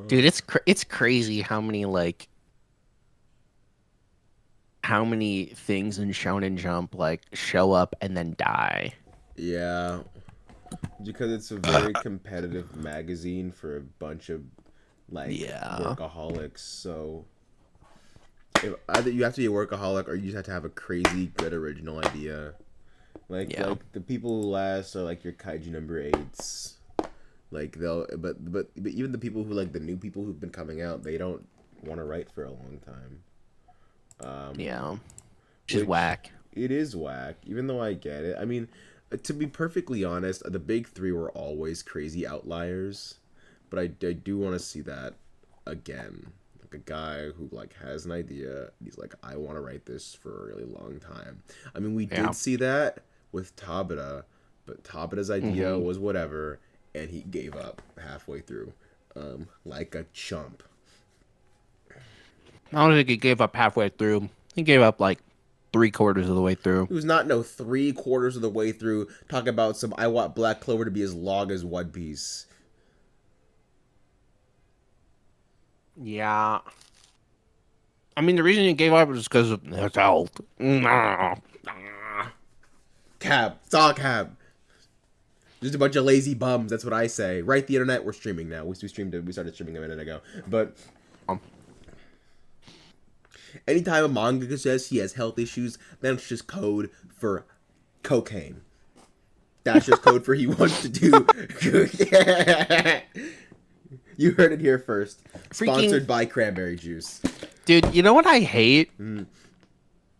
Dude, it's crazy how many things in Shonen Jump like show up and then die. Yeah, because it's a very competitive magazine for a bunch of like Yeah. workaholics. So if either you have to be a workaholic or you just have to have a crazy good original idea. Yeah. Like the people who last are like your kaiju number eights. Like they'll but even the people who like the new people who've been coming out, they don't want to write for a long time. Yeah. Which is Which whack. it is whack, even though I get it. I mean, to be perfectly honest, the big three were always crazy outliers, but I do want to see that again. Like a guy who like has an idea, he's like, I want to write this for a really long time. I mean, we Yeah. did see that with Tabata, but Tabata's idea hmm was whatever, and he gave up halfway through, like a chump. I don't think he gave up halfway through. He gave up like three-quarters of the way through. He was not no 3/4 of the way through talking about some I want Black Clover to be as long as One Piece. Yeah. I mean, the reason he gave up was because of his health. Cab, it's all cab. Just a bunch of lazy bums. That's what I say. Right, the internet. We're streaming now. We streamed it. We started streaming a minute ago. But Um, anytime a mangaka says he has health issues, then it's just code for cocaine. That's just code for he wants to do. You heard it here first. Freaking Sponsored by Cranberry Juice. dude, you know what I hate?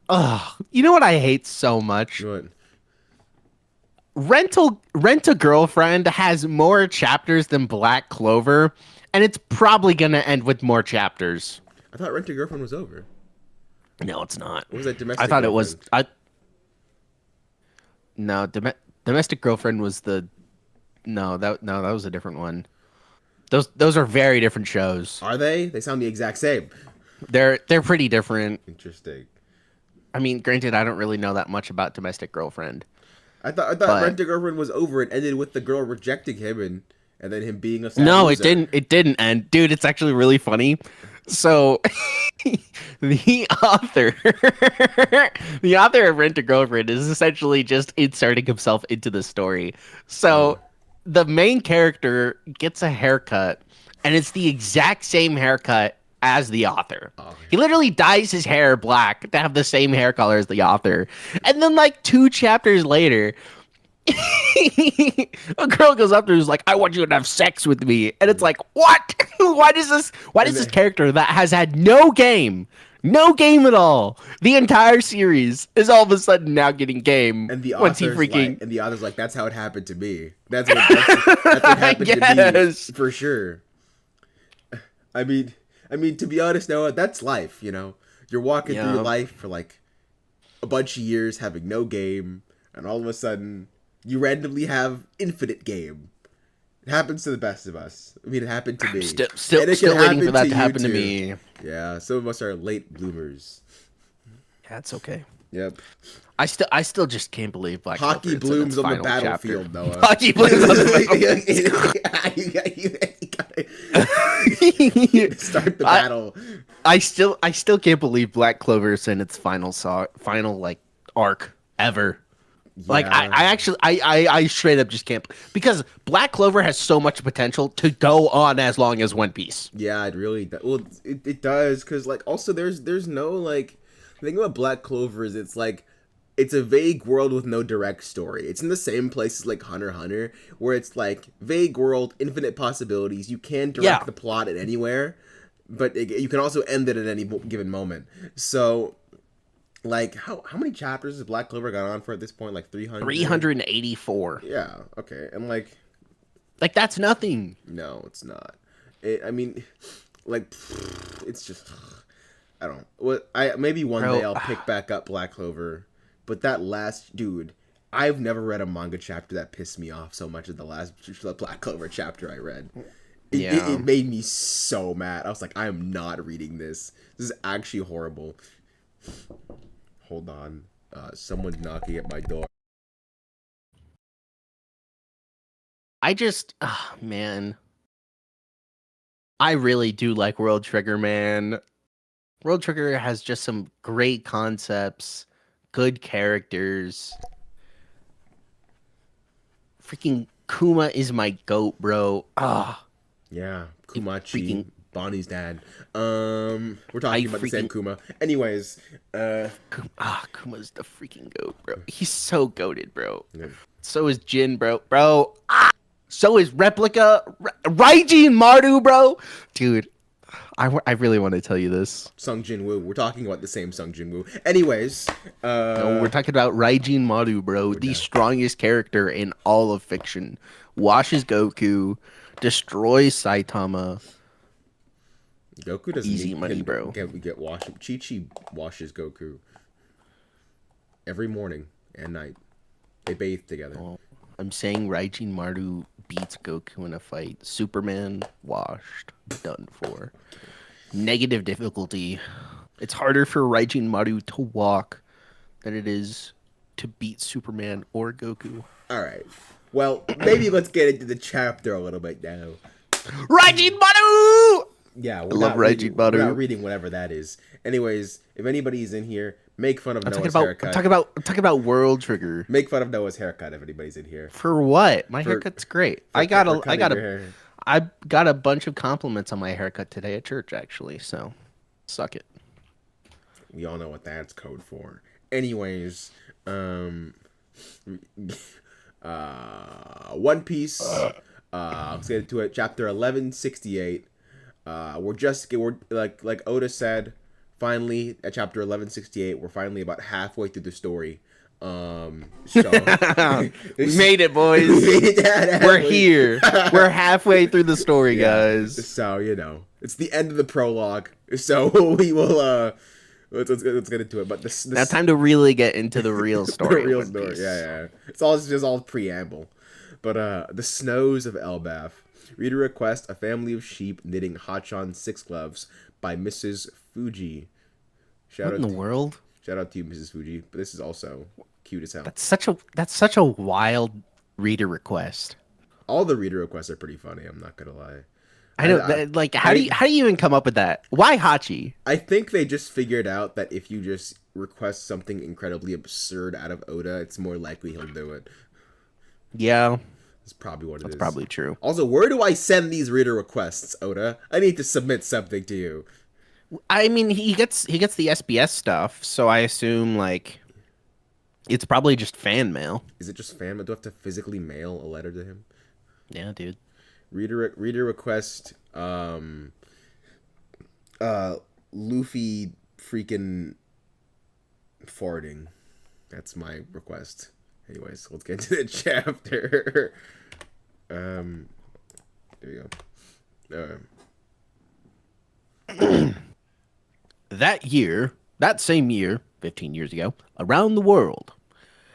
Ugh, you know what I hate so much? What? Rent a Girlfriend has more chapters than Black Clover, and it's probably gonna end with more chapters. I thought Rent a Girlfriend was over. No, it's not. What was that I domestic thought it was. girlfriend? I no Domestic Girlfriend was the no, that was a different one. Those are very different shows. Are they? They sound the exact same. They're pretty different. Interesting. I mean, granted, I don't really know that much about Domestic Girlfriend, I thought but Rent a Girlfriend was over. It ended with the girl rejecting him and then him being a sad no, it loser. didn't. It didn't end, dude. It's actually really funny. So, the author, the author of Rent a Girlfriend is essentially just inserting himself into the story. Oh. So, the main character gets a haircut, and it's the exact same haircut as the author. Oh. He literally dyes his hair black to have the same hair color as the author. And then, like, two chapters later, a girl goes up to her who's like, I want you to have sex with me. And it's like, what? Why And does this then character that has had no game at all, the entire series, is all of a sudden now getting game and the once he author's like freaking and the author's like, that's how it happened to me. That's what happened to me Yes. for sure. I mean to be honest, Noah, that's life, you know. You're walking through Yeah. life for like a bunch of years having no game, and all of a sudden you randomly have infinite game. It happens to the best of us. I mean, it happened to me, and it can Still waiting for happen that to to you happen to too. me. Yeah, some of us are late bloomers. That's okay. Yep. I still just can't believe Black Clover Hockey is in its blooms on the final chapter. battlefield, Noah. Hockey blooms on You the start the I, battle. I still can't believe Black Clover is in its final like arc ever. Like Yeah, I straight up just can't because Black Clover has so much potential to go on as long as One Piece. yeah, it really does. Well, it does because like also there's no like the thing about Black Clover is it's like it's a vague world with no direct story. It's in the same place as like Hunter x Hunter, where it's like vague world, infinite possibilities. You can Yeah, direct the plot at anywhere, but you can also end it at any given moment. So, like, how many chapters has Black Clover gone on for at this point? Like 300? 384. Yeah, okay. And like, Like that's nothing. no, it's not. I mean, like, it's just I don't. What I maybe one day Bro, I'll pick back up Black Clover, but that last dude, I've never read a manga chapter that pissed me off so much as the last Black Clover chapter I read. It yeah. made me so mad. I was like, I am not reading this. This is actually horrible. Hold on, someone's knocking at my door. I just, man, I really do like World Trigger, man. World Trigger has just some great concepts, good characters. Freaking Kuma is my goat, bro. Yeah, I Kumachi, freaking, Bonnie's dad. We're I talking about the same freaking, Kuma. Anyways, Kuma's the freaking goat, bro. He's so goated, bro. yeah. So is Jin, bro. Bro, so is Replica, Raiji and Maru, bro. Dude, I really want to tell you this. Sung Jin Woo. We're talking about the same Sung Jin Woo. Anyways, No, we're talking about Raijin Maru, bro, we're the done. strongest character in all of fiction. Washes Goku, destroys Saitama. Goku doesn't Easy need money, him bro. we get wash. Chi Chi washes Goku every morning and night. They bathe together. Well, I'm saying Raijin Maru beats Goku in a fight. Superman washed, done for. Negative difficulty. It's harder for Raijin Maru to walk than it is to beat Superman or Goku. All right. Well, maybe let's get into the chapter a little bit now. Raijin Maru! Yeah, I love Raijin we're Maru. not reading whatever that is. Anyways, if anybody's in here, make fun of I'm talking Noah's about haircut. I'm talking about World Trigger. Make fun of Noah's haircut if anybody's in here. For what? My For- haircut's great. For- for cutting your hair. I got a bunch of compliments on my haircut today at church actually, so suck it. We all know what that's code for. Anyways, One Piece. Let's get into it. Chapter 1168. We're like Oda said. Finally, at chapter 1168, we're finally about halfway through the story. So We made it, boys. We're here. We're halfway through the story, guys. So it's the end of the prologue. So we will let's get into it. But this Now time to really get into the real story. the real of One story. Piece. Yeah. It's just all preamble. But the snows of Elbaf. Reader request: a family of sheep knitting Hachan six gloves by Mrs. Fuji. What in the world? Shout out to you, Mrs. Fuji. But this is also cute as hell. That's such a wild reader request. All the reader requests are pretty funny. I'm not gonna lie. I know, how do you even come up with that? Why Hachi? I think they just figured out that if you just request something incredibly absurd out of Oda, it's more likely he'll do it. Yeah, That's probably what it is. that's probably true. Also, where do I send these reader requests, Oda? I need to submit something to you. I mean, he gets the SBS stuff, so I assume like it's probably just fan mail. Is it just fan? Do I have to physically mail a letter to him? Yeah, dude. Reader request. Luffy freaking farting. That's my request. Anyways, let's get into the chapter. There you go. That same year, 15 years ago, around the world,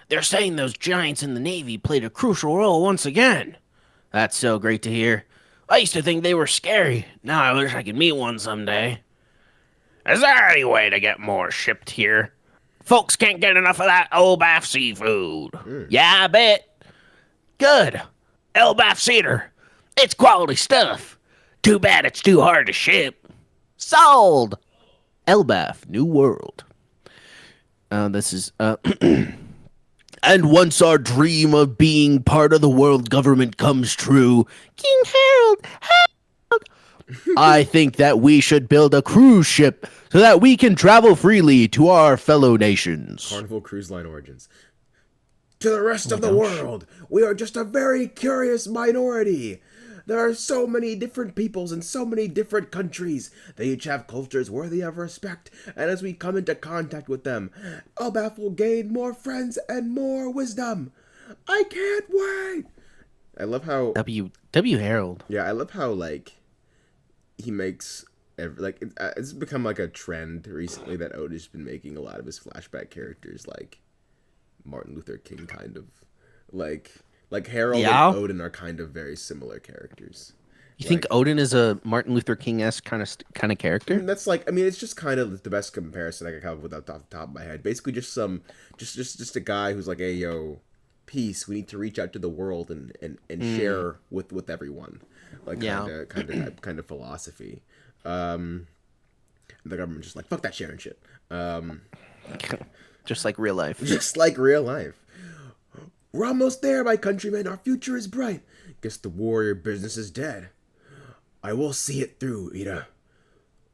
they're saying those giants in the Navy played a crucial role once again. That's so great to hear. I used to think they were scary. Now I wish I could meet one someday. Is there any way to get more shipped here? Folks can't get enough of that Elbaf seafood. Yeah, I bet. Good. Elbaf cedar. It's quality stuff. Too bad it's too hard to ship. Sold. Elbaf, New World. This is And once our dream of being part of the world government comes true, King Harold, I think that we should build a cruise ship so that we can travel freely to our fellow nations. Carnival Cruise Line origins. To the rest of the world, we are just a very curious minority. There are so many different peoples in so many different countries. They each have cultures worthy of respect, and as we come into contact with them, Elbaf will gain more friends and more wisdom. I can't wait. I love how W. Harold. yeah, I love how like he makes it's become like a trend recently that Oda's been making a lot of his flashback characters like Martin Luther King kind of like Harold Yeah. and Odin are kind of very similar characters. You think Odin is a Martin Luther King-esque kind of character? And that's like it's just kind of the best comparison I can come up with off the top of my head. Basically just a guy who's like, hey yo, peace, we need to reach out to the world and share with everyone, like Yeah. kind of philosophy. The government just like fuck that sharing shit. Just like real life. Just like real life. We're almost there, my countrymen. Our future is bright. Guess the warrior business is dead. I will see it through, Ida.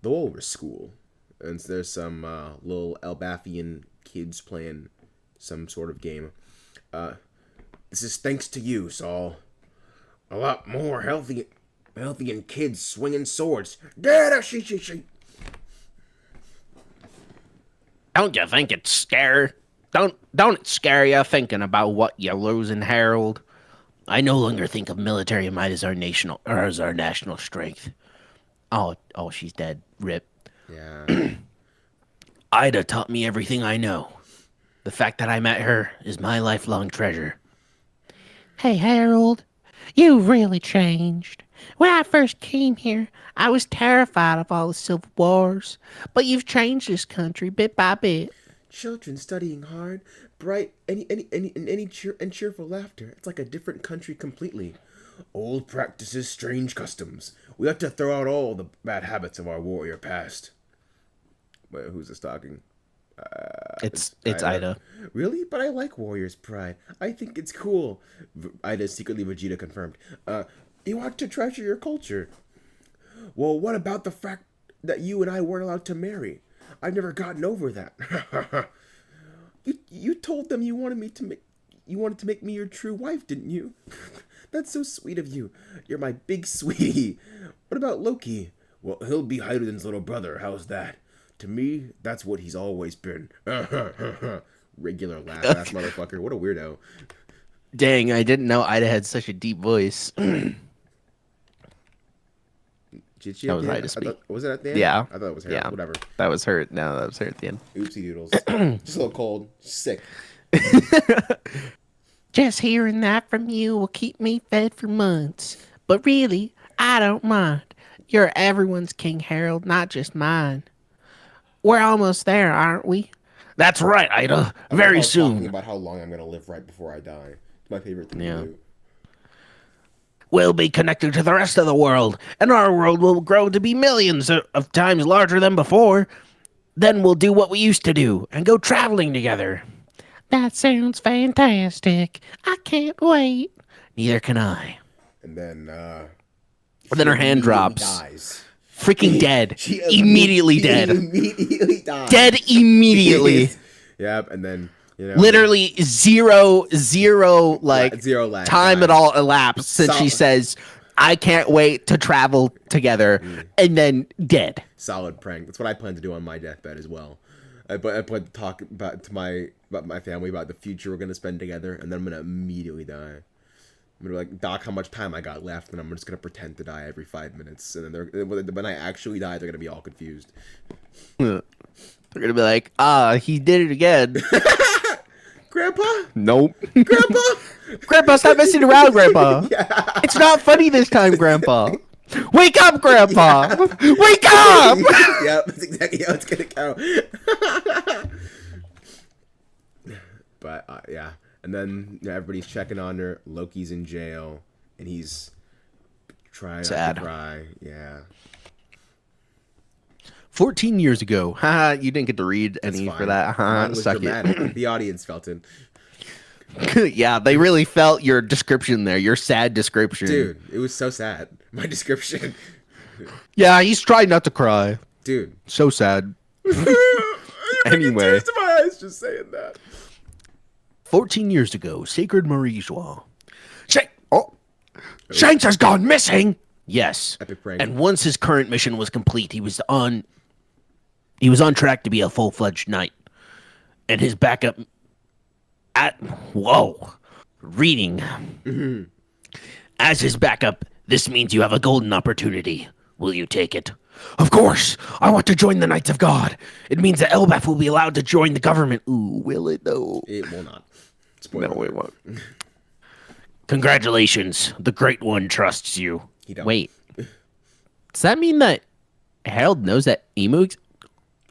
The Walrus School. And there's some little Elbathian kids playing some sort of game. This is thanks to you, Saul. A lot more healthy and kids swinging swords. She. Don't you think it's scary? Don't it scare you thinking about what you're losing, Harold? I no longer think of military might as our national strength. Oh, she's dead. Rip. Yeah. Ida taught me everything I know. The fact that I met her is my lifelong treasure. Hey, Harold, you've really changed. When I first came here, I was terrified of all the civil wars, but you've changed this country bit by bit. Children studying hard, bright, and cheerful laughter. It's like a different country completely. Old practices, strange customs. We have to throw out all the bad habits of our warrior past. Wait, who's this talking? It's Ida. Really? But I like warrior's pride. I think it's cool. Ida secretly Vegeta confirmed. You want to treasure your culture. Well, what about the fact that you and I weren't allowed to marry? I've never gotten over that. You told them you wanted to make me your true wife, didn't you? That's so sweet of you. You're my big sweetie. What about Loki? Well, he'll be Heidelberg's little brother. How's that? To me, that's what he's always been. Regular laugh, ass motherfucker. What a weirdo. Dang, I didn't know Ida had such a deep voice. Did she That at was the Ida end? speak. Was it at the end? Yeah. I thought it was her. Yeah. Whatever. That was her. No, that was her at the end. Oopsie doodles. Just a little cold. Sick. Just hearing that from you will keep me fed for months. But really, I don't mind. You're everyone's King Harold, not just mine. We're almost there, aren't we? That's right, Ida. Very Talking soon. about how long I'm gonna live right before I die. It's my favorite thing Yeah. to do. We'll be connected to the rest of the world, and our world will grow to be millions of times larger than before. Then we'll do what we used to do and go traveling together. That sounds fantastic. I can't wait. Neither can I. And then Then her she hand immediately drops. Dies. Freaking dead. She Immediately dead. Immediately dies. Dead immediately. Yep, and then Literally zero like zero lag time at all elapsed since she says, I can't wait to travel together, and then dead. Solid prank. That's what I plan to do on my deathbed as well. I plan to talk about my family about the future we're gonna spend together, and then I'm gonna immediately die. I'm gonna be like, Doc, how much time I got left, and I'm just gonna pretend to die every 5 minutes, and then when I actually die, they're gonna be all confused. They're gonna be like, he did it again. Grandpa? Nope. Grandpa? Grandpa, stop messing around, Grandpa. Yeah. It's not funny this time, Grandpa. Wake up, Grandpa. Wake up. Yep, that's exactly how it's gonna go. But yeah, and then everybody's checking on her. Loki's in jail, and he's trying not to cry. Yeah. 14 years ago. Haha, you didn't get to read any for that. Mine was Suck dramatic. The audience felt it. it. Yeah, they really felt your description there, your sad description. Dude, it was so sad. My description. Yeah, he's trying not to cry. Dude. So sad. Anyway. Tears to my eyes just saying that. 14 years ago, Sacred Marie Joie. Shanks has gone missing! Yes. Epic prank. And once his current mission was complete, he was on track to be a full-fledged knight. And his backup reading. Mm-hmm. As his backup, this means you have a golden opportunity. Will you take it? Of course! I want to join the Knights of God. It means that Elbaf will be allowed to join the government. Ooh, will it though? It will not. Spoiler. No, it won't. Congratulations. The Great One trusts you. He don't. Wait. Does that mean that Harold knows that Emu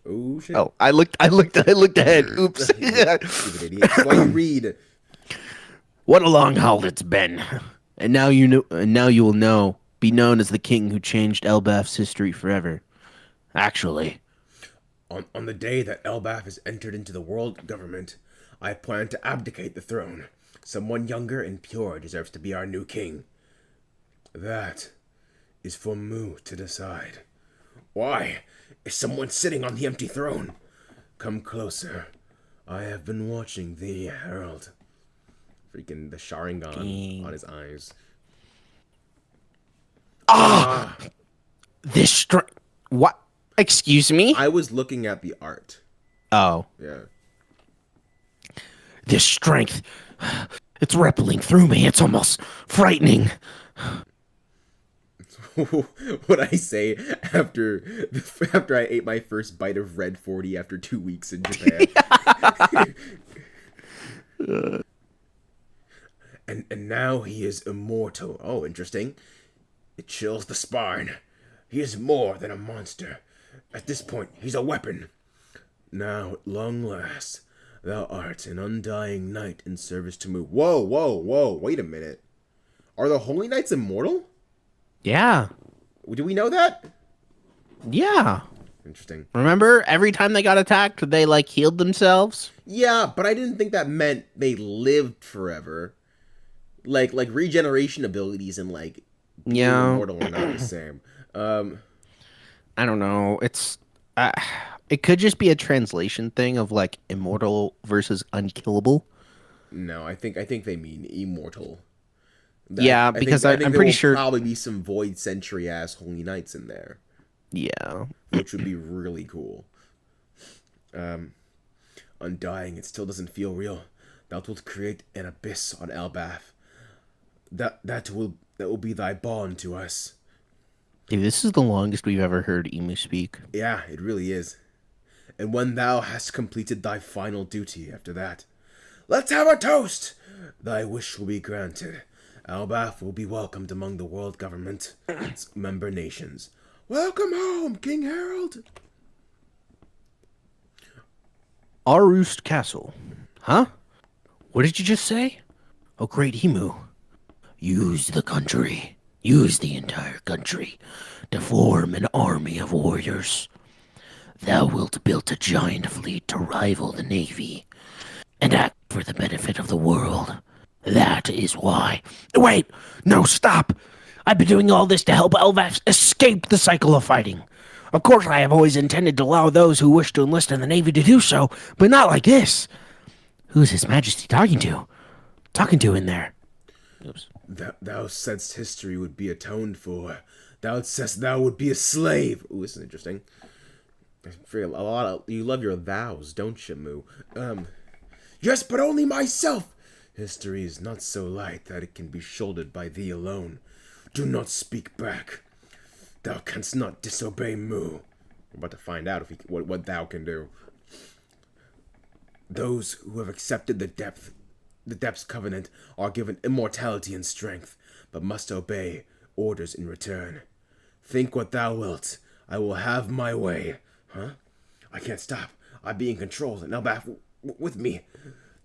Oh shit. Oh, I looked ahead. Oops. Stupid idiot. That's why you read. What a long haul it's been. And now you know, and now you will know, be known as the king who changed Elbaf's history forever. Actually, On the day that Elbaf is entered into the world government, I plan to abdicate the throne. Someone younger and pure deserves to be our new king. That is for Mu to decide. Why is someone sitting on the empty throne? Come closer. I have been watching thee, Herald. Freaking the Sharingan on his eyes. this what? Excuse me? I was looking at the art. Oh, Yeah. this strength. It's rippling through me. It's almost frightening. What I say after I ate my first bite of Red 40 after 2 weeks in Japan. And now he is immortal. Oh, interesting. It chills the spine. He is more than a monster. At this point, he's a weapon. Now, at long last, thou art an undying knight in service to Mu. Whoa, whoa, whoa, wait a minute. Are the Holy Knights immortal? Yeah. Do we know that? Yeah. Interesting. Remember, every time they got attacked, they like healed themselves? Yeah, but I didn't think that meant they lived forever. Like regeneration abilities and like being Yeah. immortal are not the same. I don't know. It could just be a translation thing of like immortal versus unkillable. No, I think they mean immortal. Yeah, because I think I'm there pretty will sure. probably be some Void Century ass Holy Knights in there, Yeah. which would be really cool. Undying, it still doesn't feel real. Thou wilt create an abyss on Elbaf. That will be thy bond to us. Dude, this is the longest we've ever heard Emu speak. Yeah, it really is. And when thou hast completed thy final duty after that, let's have a toast! Thy wish will be granted. Elbaf will be welcomed among the world government's member nations. Welcome home, King Harold! Aroost Castle. Huh? What did you just say? Oh, great Emu. Use the country. Use the entire country to form an army of warriors. Thou wilt build a giant fleet to rival the Navy and act for the benefit of the world. That is why. Wait! No, stop! I've been doing all this to help Elbaf escape the cycle of fighting. Of course, I have always intended to allow those who wish to enlist in the Navy to do so, but not like this. Who's His Majesty talking to? Talking to in there? Oops. Thou saidst history would be atoned for. Thou saidst thou would be a slave. Ooh, this is interesting. You love your vows, don't you, Moo? Yes, but only myself. History is not so light that it can be shouldered by thee alone. Do not speak back. Thou canst not disobey Mu. We're about to find out what thou can do. Those who have accepted the depth's covenant are given immortality and strength, but must obey orders in return. Think what thou wilt. I will have my way. Huh? I can't stop. I be in control, and Elbaf with me.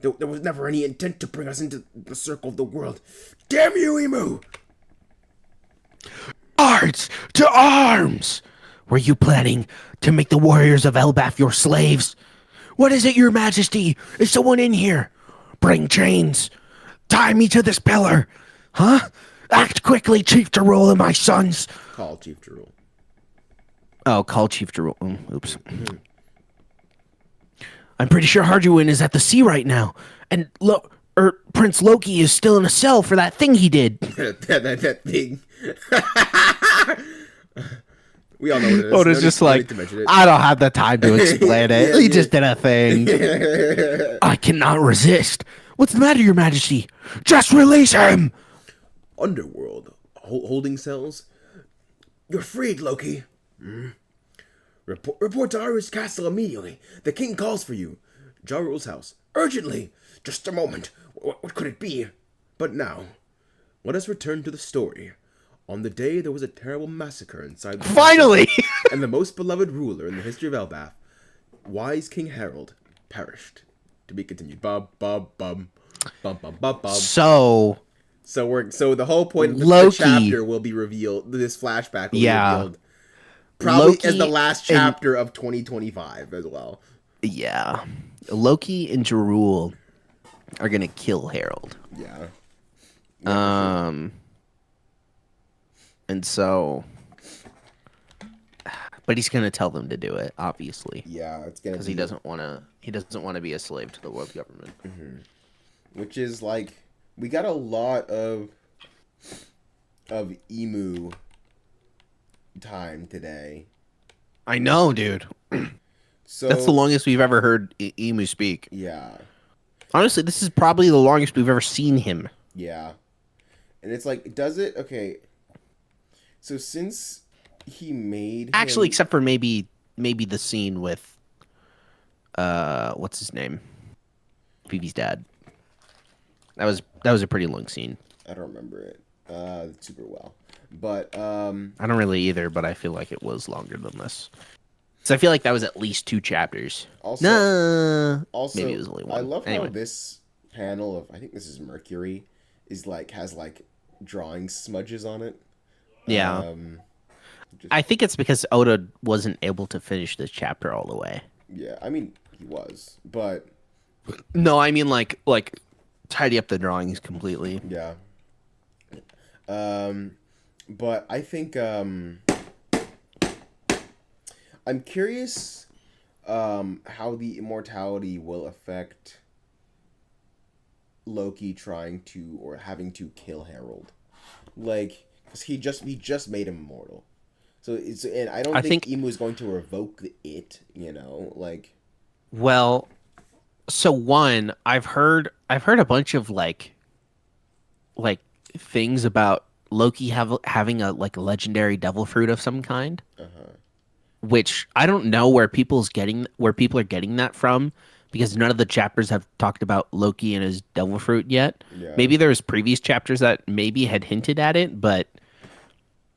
There was never any intent to bring us into the circle of the world. Damn you, Emu! Arts to arms! Were you planning to make the warriors of Elbaf your slaves? What is it, your majesty? Is someone in here? Bring chains. Tie me to this pillar. Huh? Act quickly, Chief Jarul and my sons. Call Chief Jarul. Oh, call Chief Jarul. Oops. I'm pretty sure Harjuin is at the sea right now. And Prince Loki is still in a cell for that thing he did. that thing. We all know what it is. Oda's just like, I don't have the time to explain it. He just did a thing. I cannot resist. What's the matter, your majesty? Just release him! Underworld. Holding cells? You're freed, Loki. Report to Aroost Castle immediately. The king calls for you. Jarul's house. Urgently! Just a moment. What could it be? But now, let us return to the story. On the day there was a terrible massacre inside the Finally! and the most beloved ruler in the history of Elbaf, wise King Harold, perished. To be continued. Bub. Bum bum bum bum. So So the whole point of the Loki, chapter will be revealed. This flashback will be yeah, revealed probably as the Loki last and chapter of 2025 as well. yeah, Loki and Jarul are gonna kill Harold. Yeah. Yeah, for sure. Um, and so, but he's gonna tell them to do it, obviously, Yeah, it's gonna because he be, doesn't want to. He doesn't want to be a slave to the world government. which is like we got a lot of emu time today. I know, dude. That's the So longest we've ever heard Emu speak. yeah, Honestly, this is probably the longest we've ever seen him. yeah, and it's like, does it? Okay, so since he made Actually, him, except for maybe the scene with what's his name? Phoebe's dad. That was a pretty long scene. I don't remember it super well, but I don't really either, but I feel like it was longer than this. So I feel like that was at least 2 chapters. also Nah, maybe it also was only I one. love how Anyway, this panel of, I think this is Mercury, is like has like drawing smudges on it. yeah. Um, just I think it's because Oda wasn't able to finish this chapter all the way. yeah, I mean he was, but No, I mean like tidy up the drawings completely. yeah. Um, but I think I'm curious how the immortality will affect Loki trying to or having to kill Harold. Like, because he just made him immortal. So it's, and I don't I think think Emu is going to revoke it. Like well, so one, I've heard a bunch of like things about Loki having a like a legendary devil fruit of some kind, which I don't know where people are getting that from because none of the chapters have talked about Loki and his devil fruit yet. yeah, Maybe there's previous chapters that maybe had hinted at it, but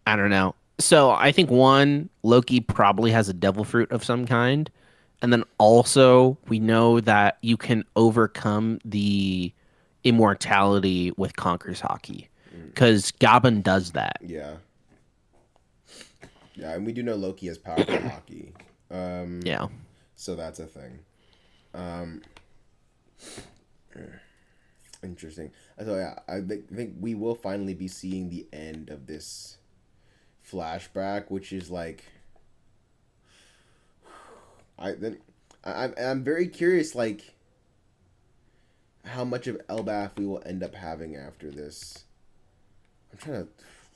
I don't know. So I think one, Loki probably has a devil fruit of some kind. And then also we know that you can overcome the immortality with Conquer's Hockey. Because Gaben does that. yeah, yeah, and we do know Loki has powerful hockey. Yeah. So that's a thing. Um, Interesting. So yeah, think we will finally be seeing the end of this flashback, which is like, I'm very curious, like how much of Elbaf we will end up having after this. I'm trying to,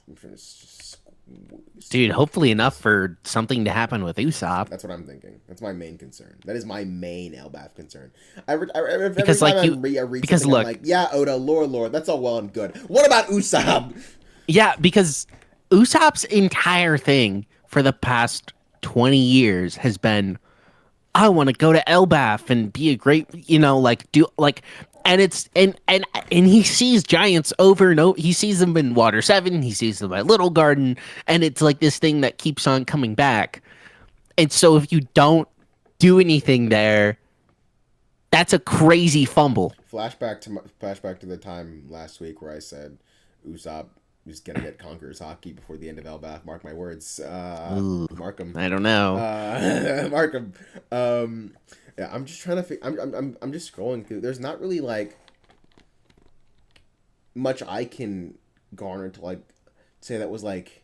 I'm trying to Dude, squeeze hopefully enough this. for something to happen with Usopp. That's what I'm thinking. That's my main concern. That is my main Elbaf concern. Every Because time like you I read because something, I'm look, like, yeah, Oda, Lord, that's all well and good. What about Usopp? yeah, because Usopp's entire thing for the past 20 years has been I want to go to Elbaf and be a great, like do like and it's and he sees giants over and over. He sees them in Water 7, he sees them at Little Garden, and it's like this thing that keeps on coming back. And so if you don't do anything there, that's a crazy fumble. Flashback to the time last week where I said Usopp is gonna get Conqueror's Hockey before the end of Elbaf. Mark my words. Ooh, Mark 'em. I don't know. Mark 'em. Yeah, I'm just trying to. I'm just scrolling through. There's not really like much I can garner to like say that was like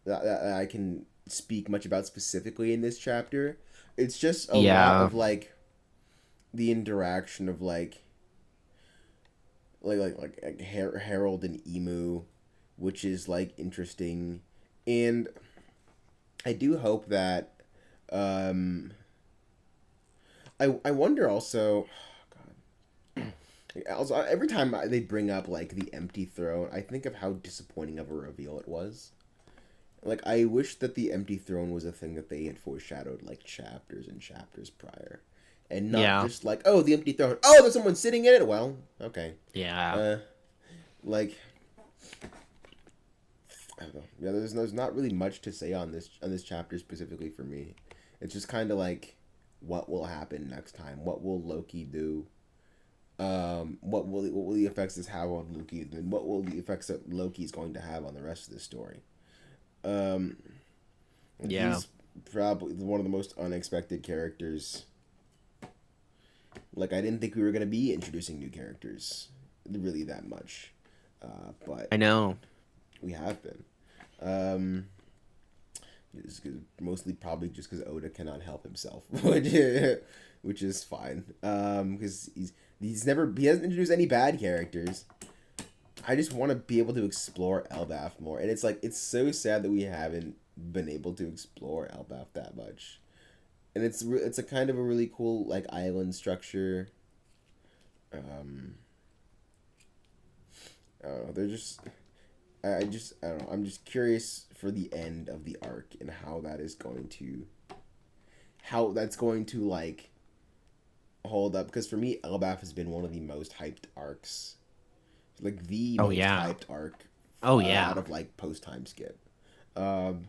that I can speak much about specifically in this chapter. It's just a lot Yeah. of like the interaction of Harold and Emu, which is like interesting, and I do hope that um, I wonder also. Also, every time they bring up like the empty throne, I think of how disappointing of a reveal it was. Like, I wish that the empty throne was a thing that they had foreshadowed like chapters and chapters prior, and not Yeah. just like, oh, the empty throne. Oh, there's someone sitting in it. Well, okay. Yeah. Uh, like, I don't know. Yeah, there's not really much to say on this chapter specifically for me. It's just kind of like, what will happen next time? What will Loki do? What will the effects this have on Loki, and what will the effects that Loki is going to have on the rest of the story? Um, and Yeah, he's probably one of the most unexpected characters. Like I didn't think we were gonna be introducing new characters really that much, but I know. we have been. Um, mostly probably just because Oda cannot help himself, which is fine. Because he hasn't introduced any bad characters. I just want to be able to explore Elbaf more, and it's so sad that we haven't been able to explore Elbaf that much. And it's a kind of a really cool like island structure. Um, I don't know. They're just I don't know. I'm just curious for the end of the arc and how that's going to like hold up because for me Elbaf has been one of the most hyped arcs, like the Oh most yeah. hyped arc Oh out yeah. of like post time skip. Um,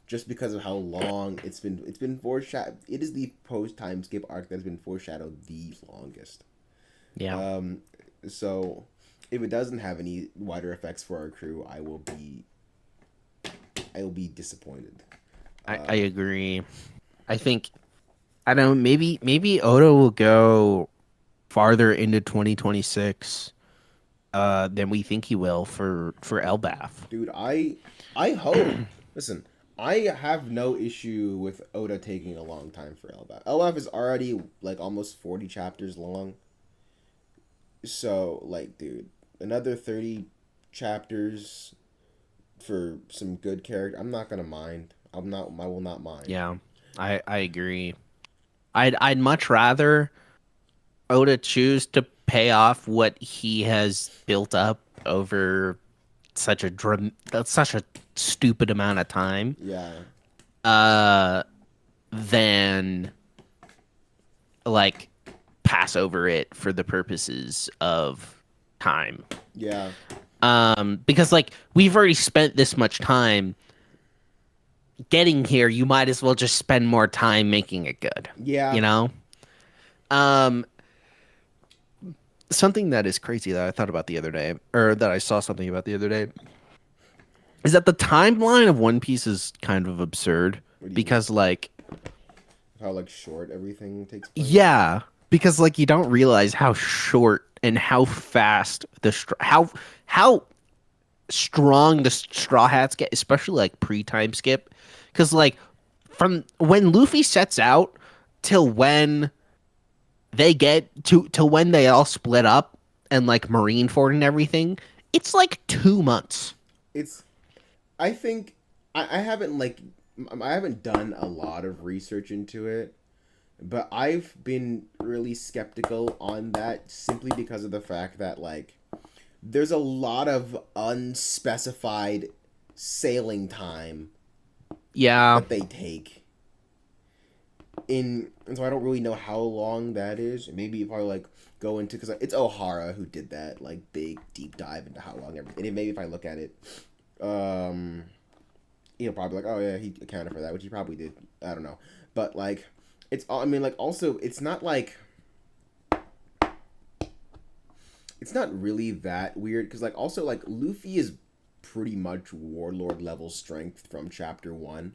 just because of how long it's been foreshadowed. It is the post time skip arc that's been foreshadowed the longest. Yeah. Um, so if it doesn't have any wider effects for our crew, I will be disappointed. I Um, agree. I think I don't know, maybe Oda will go farther into 2026 than we think he will for Elbaf. dude, I hope. Listen, I have no issue with Oda taking a long time for Elbaf. Elbaf is already like almost 40 chapters long. So, like, dude, another 30 chapters for some good character. I'm not gonna mind. I will not mind. Yeah. I agree. I'd much rather Oda choose to pay off what he has built up over that's such a stupid amount of time Yeah. uh than like pass over it for the purposes of time. Yeah. Because like we've already spent this much time getting here, you might as well just spend more time making it good, you Yeah. know? Um, Something that is crazy that I thought about the other day, or that I saw something about the other day, is that the timeline of One Piece is kind of absurd What do you mean? because like How like short everything takes place? yeah, because like you don't realize how short and how fast how strong the Straw Hats get, especially like pre-time skip, because like from when Luffy sets out till when they get to till when they all split up and like Marineford and everything, it's like 2 months. It's I think I haven't like I haven't done a lot of research into it, but I've been really skeptical on that simply because of the fact that like there's a lot of unspecified sailing time Yeah, that they take in, and so I don't really know how long that is. Maybe if I like go into because it's O'Hara who did that like big deep dive into how long everything. And maybe if I look at it, um, he'll probably be like, oh yeah, he accounted for that, which he probably did. I don't know, but like, it's I mean like also it's not really that weird because like also like Luffy is pretty much warlord level strength from chapter one.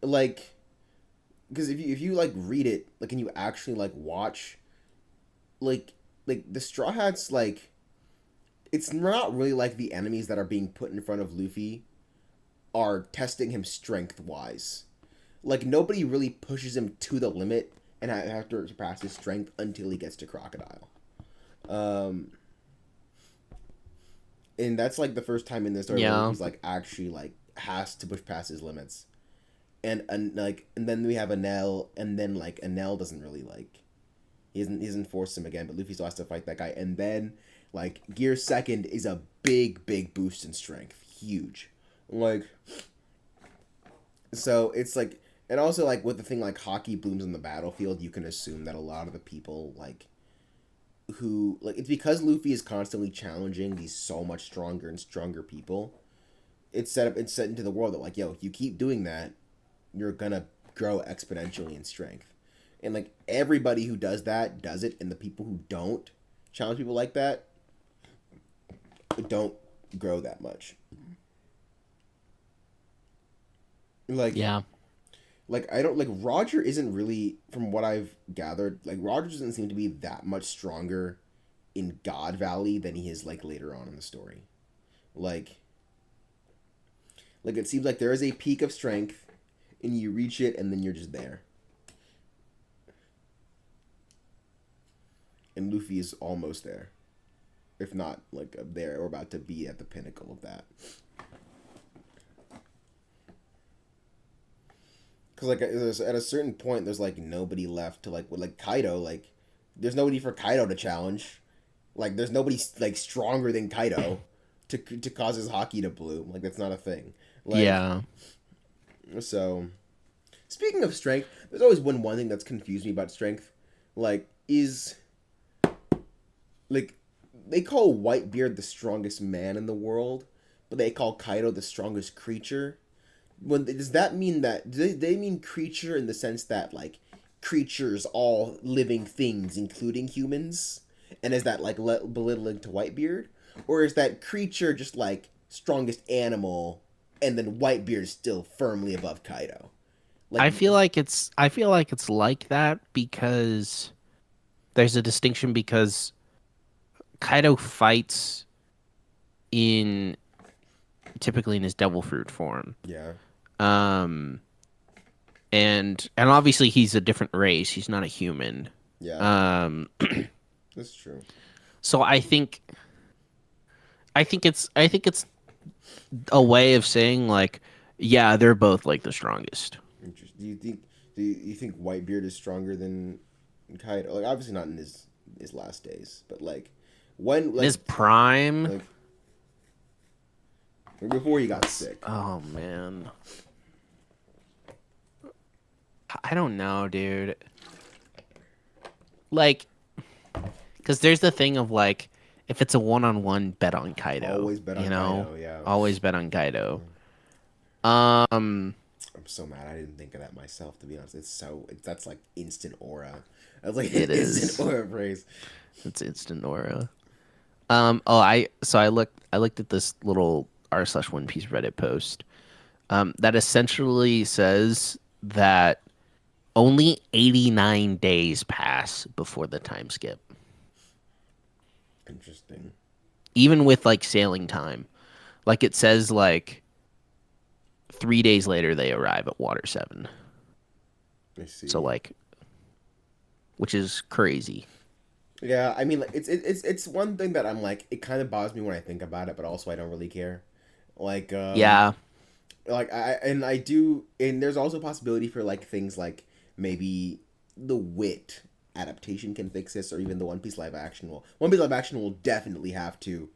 Like because if you like read it like and you actually like watch like the Straw Hats like it's not really like the enemies that are being put in front of Luffy are testing him strength wise. Like nobody really pushes him to the limit and have to surpass his strength until he gets to Crocodile. Um, and that's like the first time in this story where yeah, Luffy's like actually like has to push past his limits. And then we have Enel, and then like Enel doesn't really like he doesn't force him again, but Luffy still has to fight that guy. And then like Gear Second is a big boost in strength, huge. Like so it's like and also like with the thing like hockey blooms on the battlefield, you can assume that a lot of the people like who like it's because Luffy is constantly challenging these so much stronger and stronger people. It's set into the world that like yo, if you keep doing that, you're gonna grow exponentially in strength. And like everybody who does it, and the people who don't challenge people like that don't grow that much. Like Yeah. I don't like Roger isn't really, from what I've gathered, like Roger doesn't seem to be that much stronger in God Valley than he is like later on in the story. Like it seems like there is a peak of strength and you reach it and then you're just there. And Luffy is almost there. If not like there or about to be at the pinnacle of that. Because like at a certain point, there's like nobody left to like with like Kaido. Like there's nobody for Kaido to challenge. Like there's nobody like stronger than Kaido to cause his hockey to bloom. Like that's not a thing. Like Yeah. so. Speaking of strength, there's always one thing that's confused me about strength. Like is like they call Whitebeard the strongest man in the world, but they call Kaido the strongest creature. When does that mean that do they mean creature in the sense that like creatures all living things including humans, and is that like belittling to Whitebeard, or is that creature just like strongest animal and then Whitebeard is still firmly above Kaido? Like I feel like it's like that because there's a distinction because Kaido fights in typically in his devil fruit form. yeah, Um and obviously he's a different race. He's not a human. yeah, Um that's true. so I think it's a way of saying like yeah, they're both like the strongest. Do you think you think Whitebeard is stronger than Kaido? Like obviously not in his last days, but like when In his prime, like before he got sick. oh man. I don't know, dude. Like cuz there's the thing of like if it's a one-on-one bet on Kaido, Always bet on you know? Kaido. Yeah, Always bet on Kaido. Um I'm so mad I didn't think of that myself. To be honest, that's like instant aura. That's like an it is. instant aura praise. It's instant aura. I looked at this little r/One Piece Reddit post that essentially says that only 89 days pass before the time skip, Interesting. even with like sailing time. Like it says like 3 days later they arrive at Water 7. I see. So like, which is crazy. Yeah, I mean, like, it's one thing that I'm like, it kind of bothers me when I think about it, but also I don't really care. Like, Yeah, I do, and there's also a possibility for like things like maybe the Wit adaptation can fix this, or even the One Piece live action will definitely have to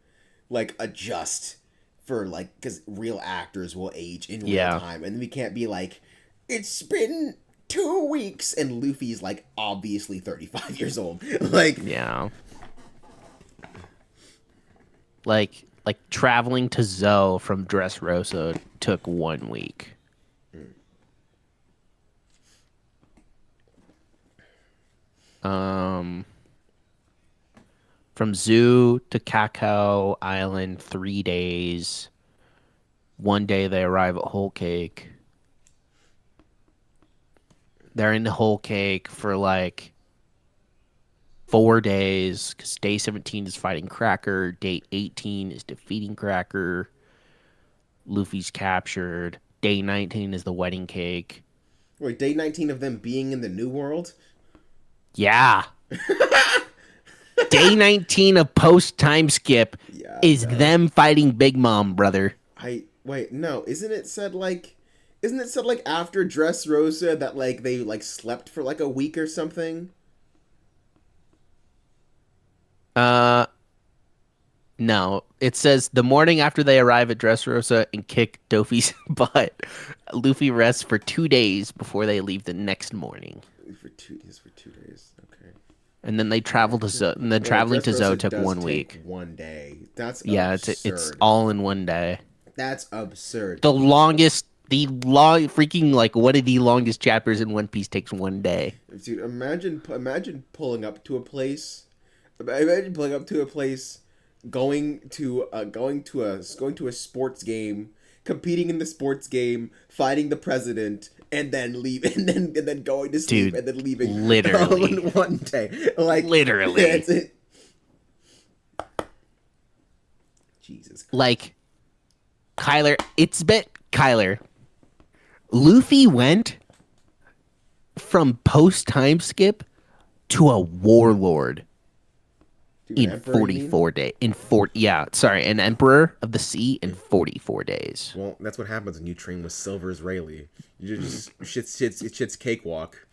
like adjust for like because real actors will age in real yeah, time, and we can't be like, it's been 2 weeks and Luffy's like obviously 35 years old. Like yeah. Like traveling to Zoe from Dressrosa took 1 week. Um, from Zoo to Cacao Island, 3 days. One day they arrive at Whole Cake. They're in the Whole Cake for like 4 days because day 17 is fighting Cracker. Day 18 is defeating Cracker. Luffy's captured. Day 19 is the wedding cake. wait, day 19 of them being in the new world? Yeah. Day 19 of post time skip Yeah, is no. them fighting Big Mom, brother. I wait, no, isn't it said like after Dressrosa that like they like slept for like a week or something? Uh, no. It says the morning after they arrive at Dressrosa and kick Dofi's butt, Luffy rests for 2 days before they leave the next morning. For 2 days. Okay. And then they travel to Zoe. And then Well, traveling to Zoe Dressrosa took does one take week. 1 day. That's Yeah, it's absurd. all in one day. That's absurd. The longest The long freaking like one of the longest chapters in One Piece takes 1 day. Dude, imagine pulling up to a place. Imagine pulling up to a place, going to a sports game, competing in the sports game, fighting the president, and then leave, and then going to sleep, Dude, and then leaving all literally. in one day. Like Literally. that's it. Jesus Christ. Like Kyler. Luffy went from post time skip to a warlord Dude, in Emperor, you mean? 44 days. In 40, yeah, sorry, an emperor of the sea in 44 days. Well, that's what happens when you train with Silver's Rayleigh. You just shit's cakewalk.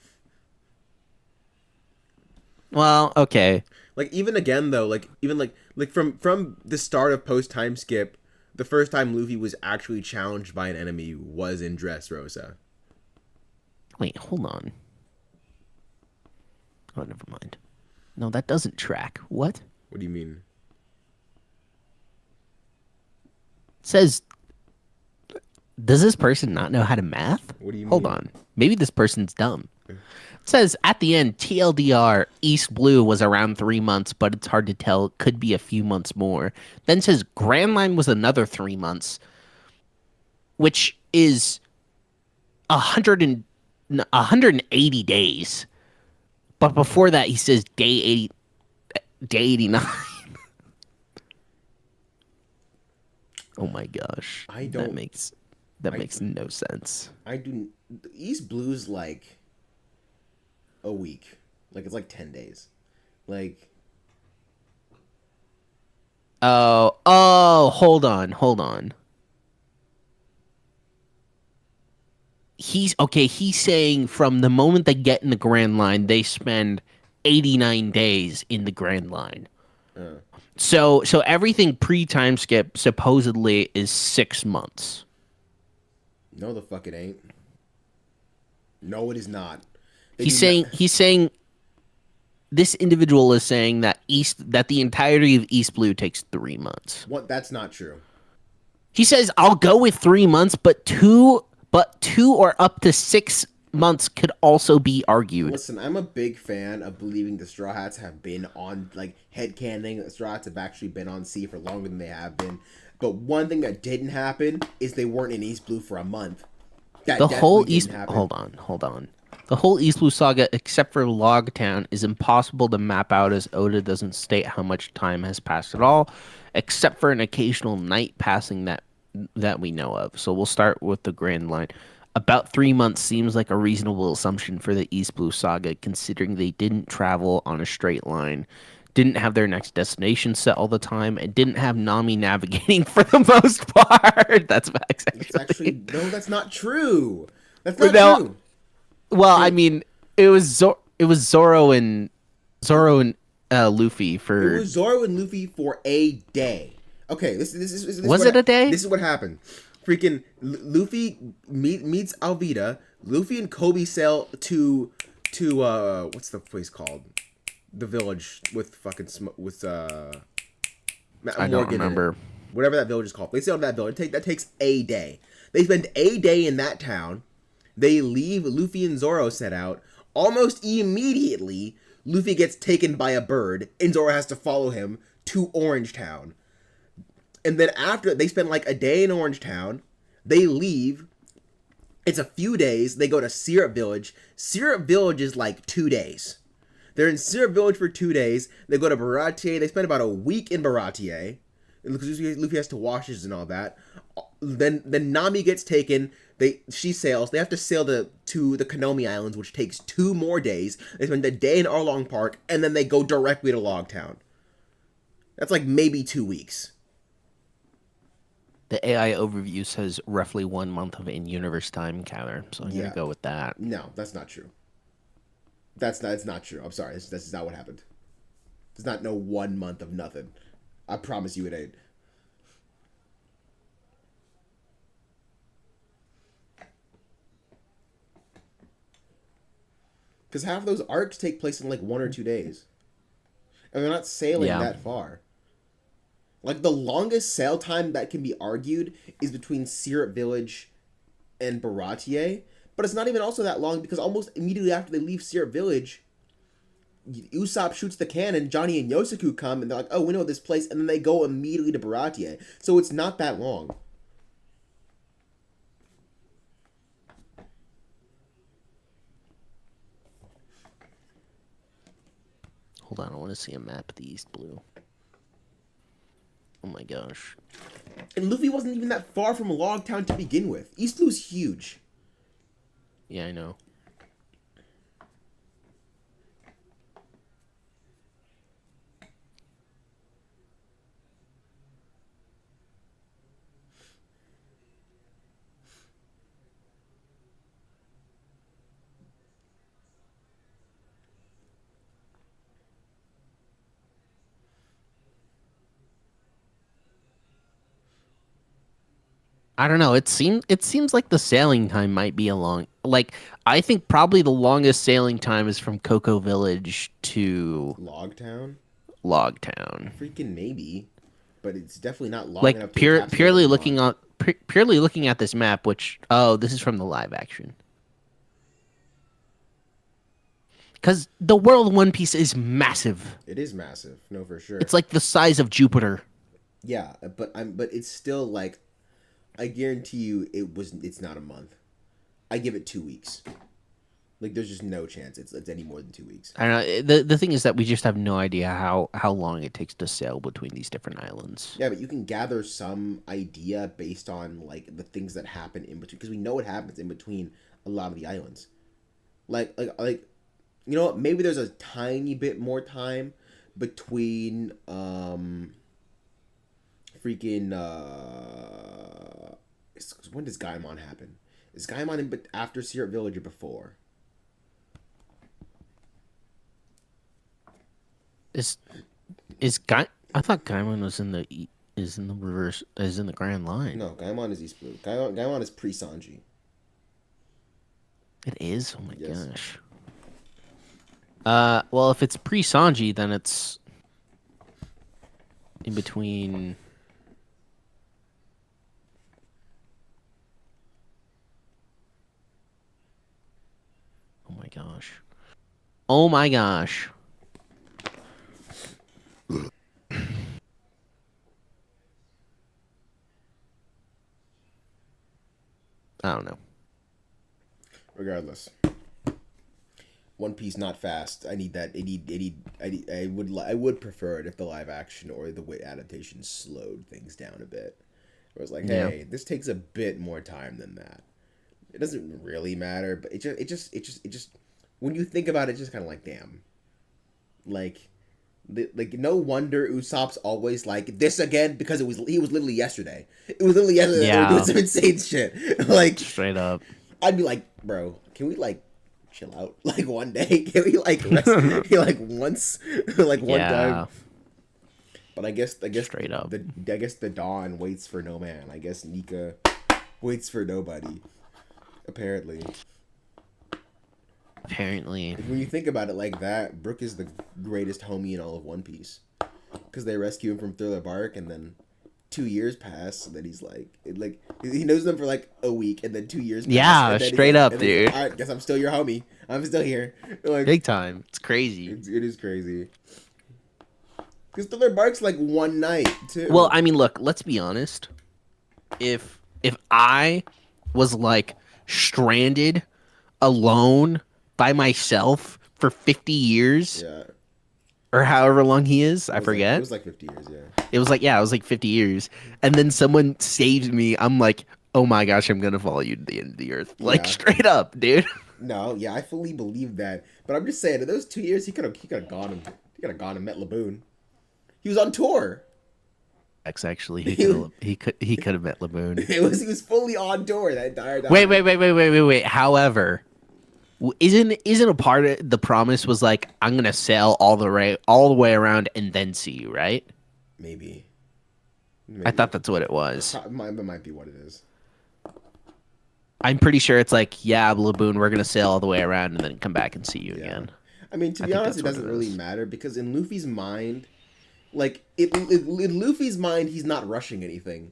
Well, okay. Like even again though, like even like from the start of post time skip, the first time Luffy was actually challenged by an enemy was in Dressrosa. Wait, hold on. Oh, never mind. No, that doesn't track. What? What do you mean? It says, does this person not know how to math? What do you Hold mean? on. Maybe this person's dumb. It says at the end, TLDR, East Blue was around 3 months, but it's hard to tell. It could be a few months more. Then says Grand Line was another 3 months, which is 180 days. But before that, he says day 89. Oh my gosh. I That don't. makes that I makes no sense. I do. East Blue's like a week. Like it's like 10 days. Like Oh, hold on. He's okay, he's saying from the moment they get in the Grand Line, they spend 89 days in the Grand Line. uh, So everything pre-time skip supposedly is 6 months. no, the fuck it ain't. No, it is not. They He's do not. saying he's saying this individual is saying that the entirety of East Blue takes 3 months. What? That's not true. He says, "I'll go with 3 months, but two or up to 6 months could also be argued." Listen, I'm a big fan of believing the Straw Hats have been on, like, headcanon. The Straw Hats have actually been on sea for longer than they have been. But one thing that didn't happen is they weren't in East Blue for a month. That The whole definitely East didn't happen. hold on. The whole East Blue saga, except for Logtown, is impossible to map out as Oda doesn't state how much time has passed at all, except for an occasional night passing that we know of. So we'll start with the Grand Line. About 3 months seems like a reasonable assumption for the East Blue saga, considering they didn't travel on a straight line, didn't have their next destination set all the time, and didn't have Nami navigating for the most part. That's facts, It's actually. actually, no, that's not true. That's But not no, true. well, I Dude, mean, it was Zoro and Luffy it for. was Zoro and Luffy for a day. Okay, this Was what it a day? this is what happened. Freaking Luffy meets Alvida. Luffy and Kobe sail to what's the place called? The village with fucking with I don't Morgan in it. remember. Whatever that village is called. They sail to that village. That takes a day. They spend a day in that town. They leave. Luffy and Zoro set out. Almost immediately, Luffy gets taken by a bird, and Zoro has to follow him to Orange Town. And then after they spend like a day in Orange Town, they leave. It's a few days. They go to Syrup Village. Syrup Village is like 2 days. They're in Syrup Village for 2 days. They go to Baratier. They spend about a week in Baratier. Because Luffy has to wash his and all that. Then Nami gets taken. She sails. They have to sail to the Konomi Islands, which takes 2 more days. They spend a day in Arlong Park, and then they go directly to Logtown. That's like maybe 2 weeks. The AI overview says roughly 1 month of in-universe time counter, so I'm gonna Yeah. go with that. No, that's not true. It's not true. I'm sorry. This is not what happened. There's not no 1 month of nothing. I promise you it ain't. Because half of those arcs take place in like 1 or 2 days. And they're not sailing Yeah. that far. Like the longest sail time that can be argued is between Syrup Village and Baratier. But it's not even also that long because almost immediately after they leave Syrup Village, Usopp shoots the cannon, Johnny and Yosaku come, and they're like, oh, we know this place, and then they go immediately to Baratier. So it's not that long. Hold on, I want to see a map of the East Blue. Oh my gosh. And Luffy wasn't even that far from Logtown to begin with. East Blue's huge. Yeah, I know. I don't know. It seems like the sailing time might be a long. Like I think probably the longest sailing time is from Cocoa Village to Logtown? Logtown. Freaking maybe. But it's definitely not long enough Like to encapsulate purely every looking arc. on purely looking at this map, which this is from the live action. Because the world of One Piece is massive. It is massive, no, for sure. It's like the size of Jupiter. Yeah, but it's still like, I guarantee you, it's not a month. I give it 2 weeks. Like, there's just no chance it's any more than 2 weeks. I don't know. The thing is that we just have no idea how long it takes to sail between these different islands. Yeah, but you can gather some idea based on like the things that happen in between, because we know what happens in between a lot of the islands. Like, you know what? Maybe there's a tiny bit more time between freaking when does Gaimon happen? Is Gaimon in after Syrup Village or before? Is is Guy? I thought Gaimon was in the is in the reverse is in the Grand Line. No, Gaimon is East Blue. Gaimon is pre Sanji. It is. Oh my Yes. gosh. Well, if it's pre Sanji, then it's in between. Oh my gosh. Oh my gosh. I don't know. Regardless, One Piece not fast. I need that. I would prefer it if the live action or the way adaptation slowed things down a bit. It was like, Yeah. hey, this takes a bit more time than that. It doesn't really matter, but it just when you think about it, it's just kind of like, damn, like. Like, no wonder Usopp's always like this again, because he was literally yesterday. It was literally yesterday that they were Yeah. doing some insane shit. Like, Straight up. I'd be like, bro, can we like chill out like one day? Can we like rest like once, like one Yeah. time? But I guess Straight up. the dawn waits for no man. I guess Nika waits for nobody. Apparently, Apparently. when you think about it like that, Brook is the greatest homie in all of One Piece, because they rescue him from Thriller Bark, and then 2 years pass, and then he's like he knows them for like a week, and then 2 years pass, Yeah, and then he's straight like- up, and then he's like, dude. all right, guess I'm still your homie. I'm still here. Like, Big time. It's crazy. it is crazy. Because Thriller Bark's like one night too. Well, I mean, look, let's be honest. If I was like stranded alone by myself for 50 years yeah, or however long he is, I it forget. was like 50 years. Yeah. It was like 50 years. And then someone saves me. I'm like, "Oh my gosh, I'm going to follow you to the end of the earth." Like Yeah. straight up, dude. No, yeah, I fully believe that. But I'm just saying, in those 2 years, he could have gone and met Laboon. He was on tour. Actually, he could have met Laboon. He was fully on tour that entire time. Wait. However, isn't a part of the promise was like, I'm gonna sail all the way around and then see you, right? Maybe. I thought that's what it was. That might be what it is. I'm pretty sure it's like, yeah, Laboon, we're gonna sail all the way around and then come back and see you again. I mean, to I be think honest, it that's what doesn't it really is. matter, because in Luffy's mind, like in Luffy's mind, he's not rushing anything.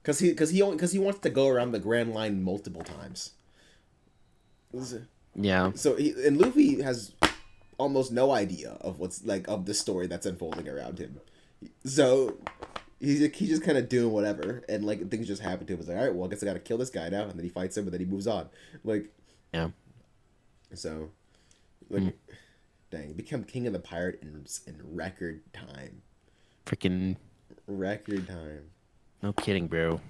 because he wants to go around the Grand Line multiple times. Yeah. So and Luffy has almost no idea of what's like of the story that's unfolding around him. So he's just kind of doing whatever, and like things just happen to him. It's like, all right, well, I guess I gotta kill this guy now, and then he fights him, and then he moves on. Like, Yeah. so, like, dang, become king of the pirate in record time. Freaking. Record time. No kidding, bro.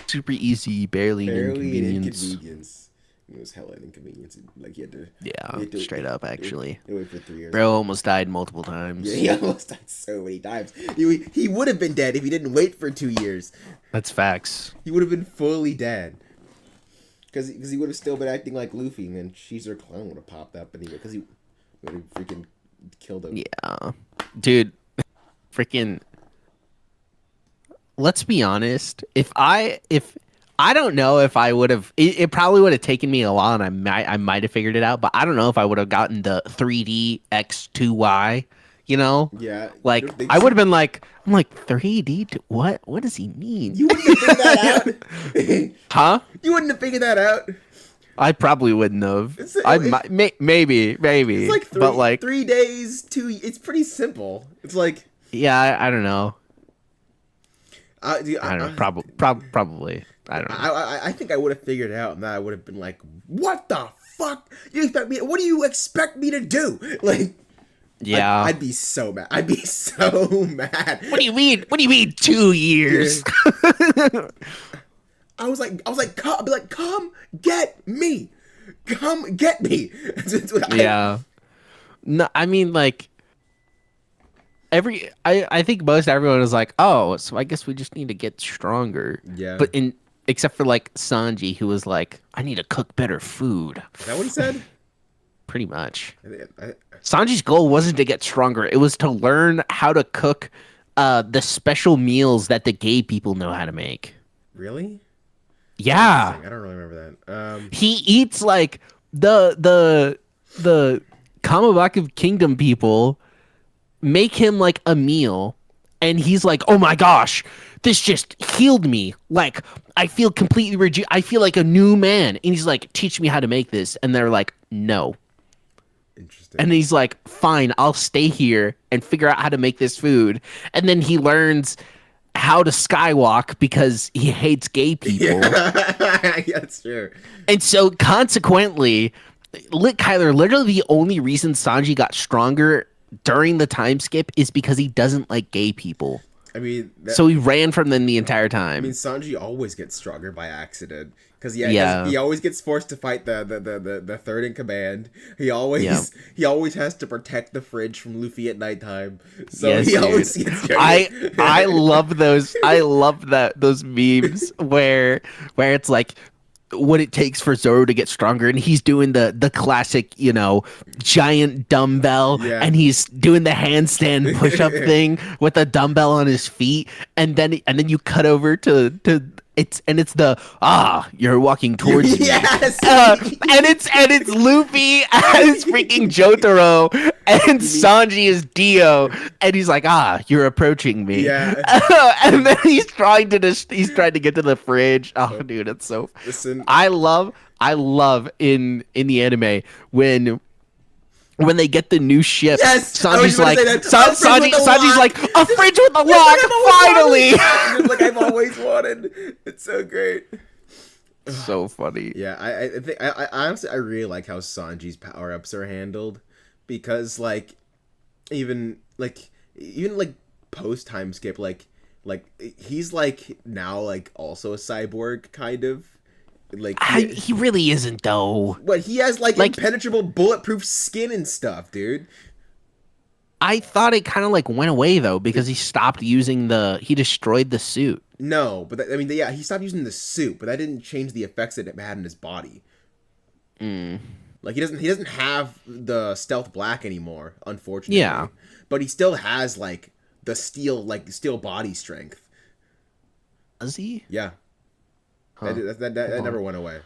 Super easy, barely an Barely an inconvenience. inconvenience. It was hella an inconvenience. Like he Yeah, had to straight up, actually. wait for 3 years. Bro almost died multiple times. Yeah, he almost died so many times. He would have been dead if he didn't wait for 2 years. That's facts. He would have been fully dead. Because he would have still been acting like Luffy, and then Caesar Clone would have popped up, and because he would have freaking killed him. Yeah. Dude, freaking. Let's be honest. If I don't know if I would have. It probably would have taken me a while, and I might have figured it out. But I don't know if I would have gotten the 3D X2Y. You know, Yeah. like I would have been like, I'm like 3D. What? What does he mean? You wouldn't have figured that out. Huh? You wouldn't have figured that out. I probably wouldn't have. It's Maybe. It's like but like 3 days, 2. It's pretty simple. It's like yeah, I don't know. dude, I don't know. Probably. I don't know. I think I would have figured it out, and then I would have been like, "What the fuck? You expect me? What do you expect me to do?" Like, Yeah. I'd be so mad. I'd be so mad. What do you mean? What do you mean 2 years? I was like, I'd be like, come get me, come get me. That's what Yeah. No, I mean like I think most everyone is like, oh, so I guess we just need to get stronger. Yeah. But except for like Sanji, who was like, I need to cook better food. Is that what he said? Pretty much. I- Sanji's goal wasn't to get stronger. It was to learn how to cook the special meals that the gay people know how to make. really? Yeah. I don't really remember that. He eats like the Kamabaka Kingdom people make him like a meal, and he's like, "Oh my gosh, this just healed me. Like I feel completely I feel like a new man." And he's like, "Teach me how to make this." And they're like, "No." Interesting. And he's like, "Fine, I'll stay here and figure out how to make this food." And then he learns how to skywalk because he hates gay people. Yeah, that's true. And so consequently, Kyler, literally the only reason Sanji got stronger during the time skip is because he doesn't like gay people. I mean, So he ran from them the entire time. I mean, Sanji always gets stronger by accident because Yeah. he always gets forced to fight the third in command. He always Yeah. he always has to protect the fridge from Luffy at nighttime. So Yes, he dude. always gets stronger. I love those. I love those memes where it's like what it takes for Zoro to get stronger, and he's doing the classic, giant dumbbell, Yeah. and he's doing the handstand push up thing with a dumbbell on his feet, and then you cut over to it's the you're walking towards me. Yes. And it's Luffy as freaking Jotaro, and Sanji is Dio, and he's like, you're approaching me. Yeah. And then he's trying to get to the fridge. Oh, dude, it's so. Listen. I love in the anime when they get the new ship. Yes, I was Sanji's gonna like say that. A fridge with a Sanji's lock. like a fridge with a lock. Finally. Just like I've always wanted. It's so great. So funny. Yeah, I think I honestly I really like how Sanji's power ups are handled, because like even post time skip like he's like now like also a cyborg kind of like He really isn't though. but he has like Like- impenetrable bulletproof skin and stuff, dude. I thought it kind of like went away though because he stopped using he destroyed the suit. No, but I mean, yeah, he stopped using the suit, but that didn't change the effects that it had in his body. Like he doesn't have the stealth black anymore, unfortunately. Yeah. But he still has like the steel body strength. Does he? Yeah. Huh. That never went away.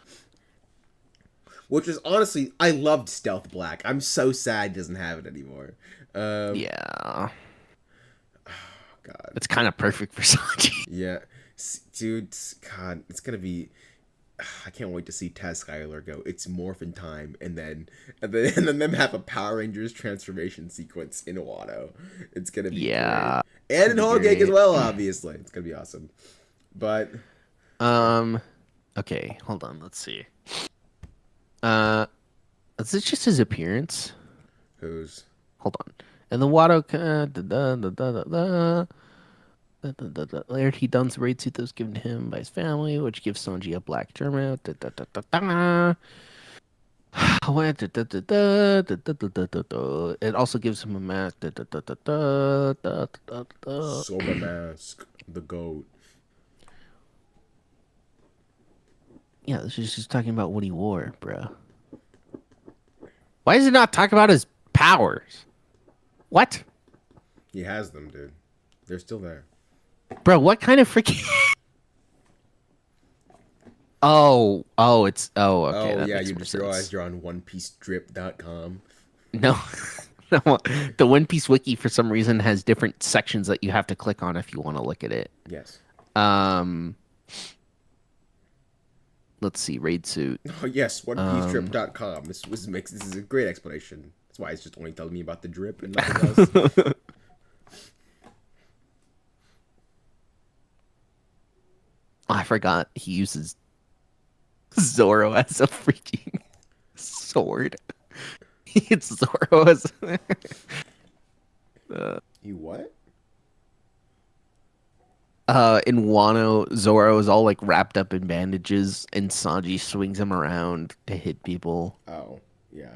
Which is honestly, I loved stealth black. I'm so sad he doesn't have it anymore. Yeah. God. It's kind of perfect for Sanji. Yeah, dude. God, it's gonna be. I can't wait to see Taz Skylar go. It's morphin time, and then them have a Power Rangers transformation sequence in Wano. It's gonna be Yeah, great, it's and in gonna be Whole Cake as great. well. Obviously, it's gonna be awesome. But Um, okay, hold on. Let's see. Uh, is this just his appearance? who's Hold on. And the Watto, later he dons the raid suit that was given to him by his family, which gives Sanji a black turnout. It also gives him a mask. Soba Mask, the goat? Yeah, this is just talking about what he wore, bro. Why does it not talk about his powers? What? He has them, dude. They're still there. Bro, what kind of freaking it's okay, Oh that yeah, makes you more just sense. realized you're on OnePieceDrip.com. No. No, the One Piece wiki for some reason has different sections that you have to click on if you want to look at it. Yes. Um, let's see, raid suit. Oh yes, OnePieceDrip.com. This is a great explanation. That's why it's just only telling me about the drip and nothing else. I forgot he uses Zoro as a freaking sword. It's Zoro as You what? in Wano, Zoro is all like wrapped up in bandages and Sanji swings him around to hit people. Oh, yeah.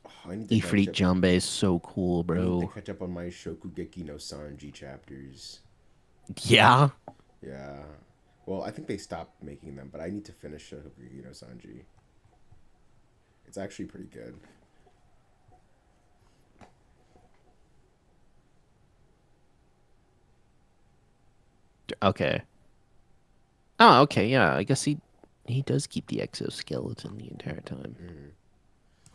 Oh, I need to catch Ifrit up. Jambe is so cool, I need to bro. catch up on my Shokugeki no Sanji chapters. Yeah. Yeah. Well, I think they stopped making them, but I need to finish Shokugeki no Sanji. It's actually pretty good. Okay. Oh, okay, yeah. I guess he does keep the exoskeleton the entire time.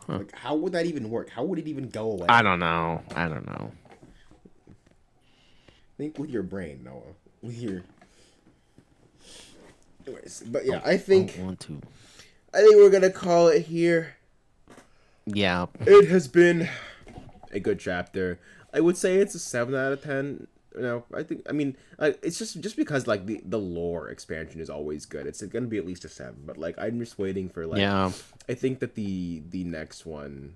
Huh. Like, how would that even work? How would it even go away? I don't know. I don't know. Think with your brain, Noah. With your. Anyways, but yeah, I don't want to. I think we're gonna call it here. Yeah. It has been a good chapter. I would say it's a 7 out of 10. You know, I mean, it's just because like the lore expansion is always good. It's gonna be at least a 7. But like, I'm just waiting for like. Yeah. I think that the next one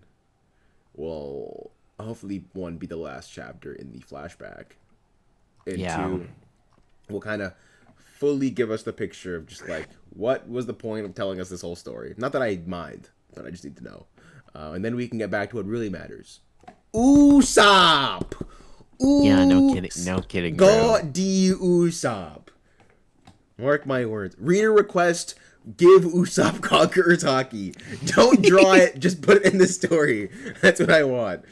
will hopefully one be the last chapter in the flashback, and Yeah. two will kind of fully give us the picture of just like what was the point of telling us this whole story. Not that I mind, but I just need to know, and then we can get back to what really matters. Usopp. Yeah, no kidding. No kidding, bro. God D Usopp. Mark my words. Reader request. Give Usopp Conqueror's Haki. Don't draw it. Just put it in the story. That's what I want.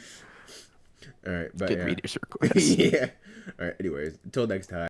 All right, but Good yeah. readers request. Yeah. All right. Anyways, until next time.